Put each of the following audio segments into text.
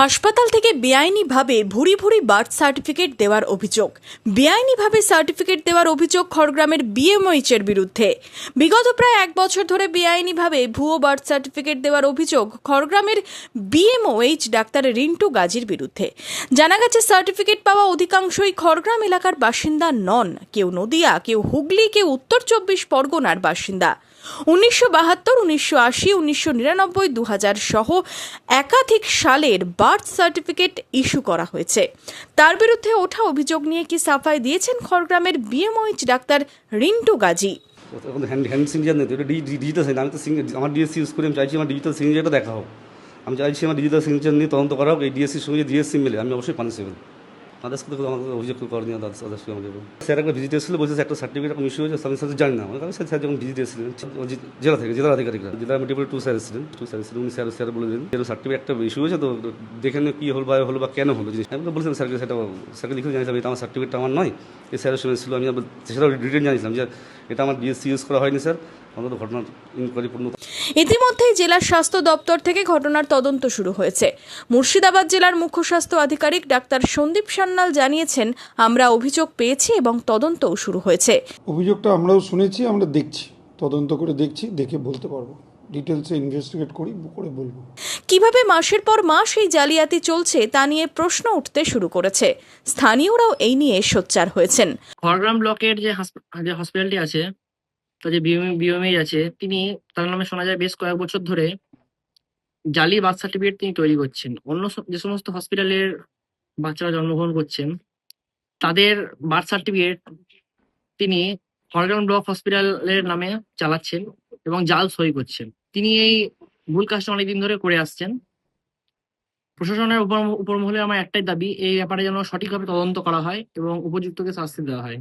হাসপাতাল থেকে বেআইনিভাবে ভুরি ভুরি বার্থ সার্টিফিকেট দেওয়ার অভিযোগ। বেআইনিভাবে সার্টিফিকেট দেওয়ার অভিযোগ খড়গ্রামের বিএমওএইচের বিরুদ্ধে। বিগত প্রায় 1 বছর ধরে বেআইনিভাবে ভুয়ো বার্থ সার্টিফিকেট দেওয়ার অভিযোগ খড়গ্রামের বিএমওএইচ ডাক্তার রিন্টু গাজীর বিরুদ্ধে। জানা গেছে, সার্টিফিকেট পাওয়া অধিকাংশই খড়গ্রাম এলাকার বাসিন্দা নন। কেউ নদিয়া, কেউ হুগলি, কেউ উত্তর 24 পরগনার বাসিন্দা। 1972, 1980, 1999, 2000 সহ একাধিক সালের বার্থ সার্টিফিকেট ইস্যু করা হয়েছে। তার বিরুদ্ধে ওঠা অভিযোগ নিয়ে কি সাফাই দিয়েছেন খড়গ্রামের BMOH doctor Rintu Gazi. Hand signature নেই, এটা ডিজিটাল সিগনেচার। আমি তো আমার ডিএসসি ইউজ করি, আমি চাইছি আমার ডিজিটাল সিগনেচারটা দেখা হোক। আমি চাইছি আমার ডিজিটাল সিগনেচার নিয়ে তদন্ত করা হোক। এই ডিএসসির সঙ্গে ডিএসসি মিলে আমি অবশ্যই পানিশেবল। তাদের সাথে আমাকে অভিযোগ করেনি, তাদের সাথে আমাকে স্যার একটা ভিজিট এসেছিল, বলছে একটা সার্টিফিকেট এখন ইস্যু হয়েছে, আমি সাথে জানি না। আমি স্যার যখন ভিজিট এসেছিলেন জেলা থেকে, জেলার আধিকারিকরা, জেলা মেডিকেল 2 স্যার এসেছিলেন, উনি স্যার বলে দিন যে সার্টিফিকেট একটা ইস্যু হয়েছে, তো দেখে নিয়ে কী হলো বা কেন হলো জিনিস। আমি তো বলছিলাম স্যারকে, স্যারকে লিখে জানিয়েছিলাম এটা আমার সার্টিফিকেটটা আমার নয়। এই স্যারের সঙ্গে ছিল, আমি সেটাও ডিটেল জানিয়েছিলাম যে এটা আমার ডিএসসি ইউজ করা হয়নি স্যার, অন্তত ঘটনার ইনকোয়ারি পূর্ণ। ইতিমধ্যেই জেলা স্বাস্থ্য দপ্তর থেকে ঘটনার তদন্ত শুরু হয়েছে। মুর্শিদাবাদ জেলার মুখ্য স্বাস্থ্য আধিকারিক ডাক্তার সন্দীপ সান্যাল জানিয়েছেন, আমরা অভিযোগ পেয়েছি এবং তদন্তও শুরু হয়েছে। অভিযোগটা আমরাও শুনেছি, আমরা দেখছি, তদন্ত করে দেখছি, দেখে বলতে পারবো, ডিটেলসে ইনভেস্টিগেট করে বলবো। কিভাবে মাসের পর মাস এই জালিয়াতি চলছে তা নিয়ে প্রশ্ন উঠতে শুরু করেছে। স্থানীয়রাও এই নিয়ে সোচ্চার হয়েছেন। খড়গ্রাম ব্লকের যে হসপিটালটি আছে, তো যে বিএমএইচ আছে, তিনি তার নামে শোনা যায় বেশ কয়েক বছর ধরে জালি বার্থ সার্টিফিকেট তিনি তৈরি করছেন। অন্য যে সমস্ত হসপিটালের বাচ্চারা জন্মগ্রহণ করছেন, তাদের বার্থ সার্টিফিকেট তিনি খড়গ্রাম ব্লক হসপিটালের নামে চালাচ্ছেন এবং জাল সই করছেন। তিনি এই ভুল কাজটা অনেকদিন ধরে করে আসছেন। প্রশাসনের উপর মহলে আমার একটাই দাবি, এই ব্যাপারে যেন সঠিকভাবে তদন্ত করা হয় এবং উপযুক্তকে শাস্তি দেওয়া হয়।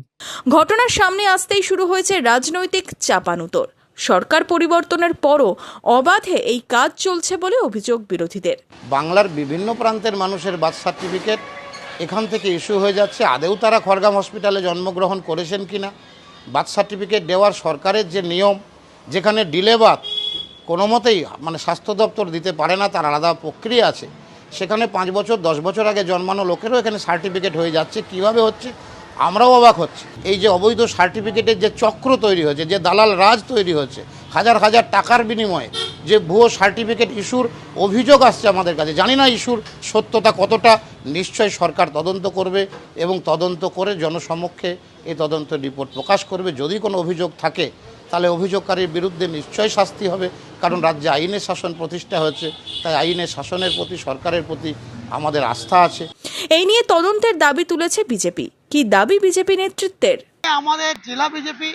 ঘটনার সামনে আসতেই শুরু হয়েছে রাজনৈতিক চাপানুতর। সরকার পরিবর্তনের পরও অবাধে এই কাজ চলছে বলে অভিযোগ বিরোধীদের। বাংলার বিভিন্ন প্রান্তের মানুষের বার্থ সার্টিফিকেট এখান থেকে ইস্যু হয়ে যাচ্ছে। আদেও তারা খড়গ্রাম হসপিটালে জন্মগ্রহণ করেছেন কিনা, বার্থ সার্টিফিকেট দেওয়ার সরকারের যে নিয়ম, যেখানে ডিলে বার্থ কোনো মতেই স্বাস্থ্য দপ্তর দিতে পারে না, তার আলাদা প্রক্রিয়া আছে। সেখানে 5 বছর 10 বছর আগে জন্মানো লোকেরও এখানে সার্টিফিকেট হয়ে যাচ্ছে। কিভাবে হচ্ছে আমরাও অবাক হচ্ছি। এই যে অবৈধ সার্টিফিকেটের যে চক্র তৈরি হয়েছে, যে দালাল রাজ তৈরি হচ্ছে, হাজার হাজার টাকার বিনিময়ে যে ভুয়ো সার্টিফিকেট ইস্যুর অভিযোগ আসছে আমাদের কাছে, জানি না ইস্যুর সত্যতা কতটা। নিশ্চয়ই সরকার তদন্ত করবে এবং তদন্ত করে জনসমক্ষে এই তদন্ত রিপোর্ট প্রকাশ করবে। যদি কোনো অভিযোগ থাকে তাহলে অভিযোগকারীর বিরুদ্ধে নিশ্চয়ই শাস্তি হবে, কারণ রাজ্যে আইনের শাসন প্রতিষ্ঠা হয়েছে। তাই আইনের শাসনের প্রতি, সরকারের প্রতি আমাদের আস্থা আছে। এই নিয়ে তদন্তের দাবি তুলেছে বিজেপি। কি দাবি বিজেপি নেতৃত্বের? আমাদের জেলা বিজেপি,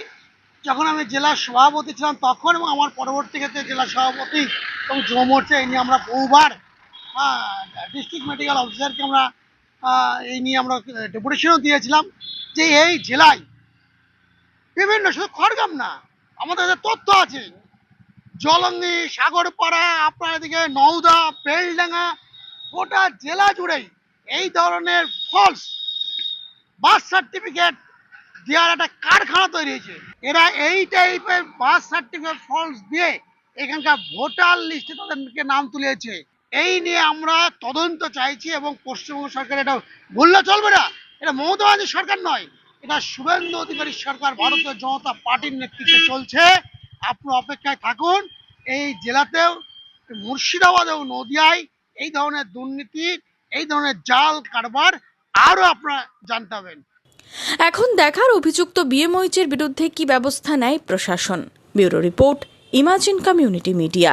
যখন আমি জেলা সভাপতি ছিলাম তখন এবং আমার পরবর্তী ক্ষেত্রে জেলা সভাপতি এবং যুব মোর্চা, এই নিয়ে আমরা বহুবার ডিস্ট্রিক্ট মেডিকেল অফিসারকে আমরা এই নিয়ে আমরা ডেপুটেশনও দিয়েছিলাম যে এই জেলায় বিভিন্ন, শুধু খড়গ্রাম না, আমাদের কাছে তথ্য আছে, জলঙ্গি, সাগরপাড়া, আপনার এদিকে নওদা, বেলডাঙ্গা, গোটা জেলা জুড়েই এই ধরনের ফলস বার্থ সার্টিফিকেট দেওয়ার একটা কারখানা তৈরি হয়েছে। এরা এই টাইপের বার্থ সার্টিফিকেট ফলস দিয়ে এখানকার ভোটার লিস্টে তাদেরকে নাম তুলেছে। এই নিয়ে আমরা তদন্ত চাইছি এবং পশ্চিমবঙ্গ সরকার এটা বললে চলবে না। এটা মমতা ব্যানার্জি সরকার নয়, এটা শুভেন্দু অধিকারী সরকার, ভারতীয় জনতা পার্টির নেতৃত্বে চলছে। আপনি অপেক্ষায় থাকুন। এই জেলাতেও, মুর্শিদাবাদেও, নদিয়ায় এই ধরনের দুর্নীতি, এই ধরনের জাল কারবার আরও আপনারা জানতে পাবেন। এখন দেখার অভিযুক্ত বিএমওএইচের বিরুদ্ধে কি ব্যবস্থা নেয় প্রশাসন। Bureau report, imagine community media.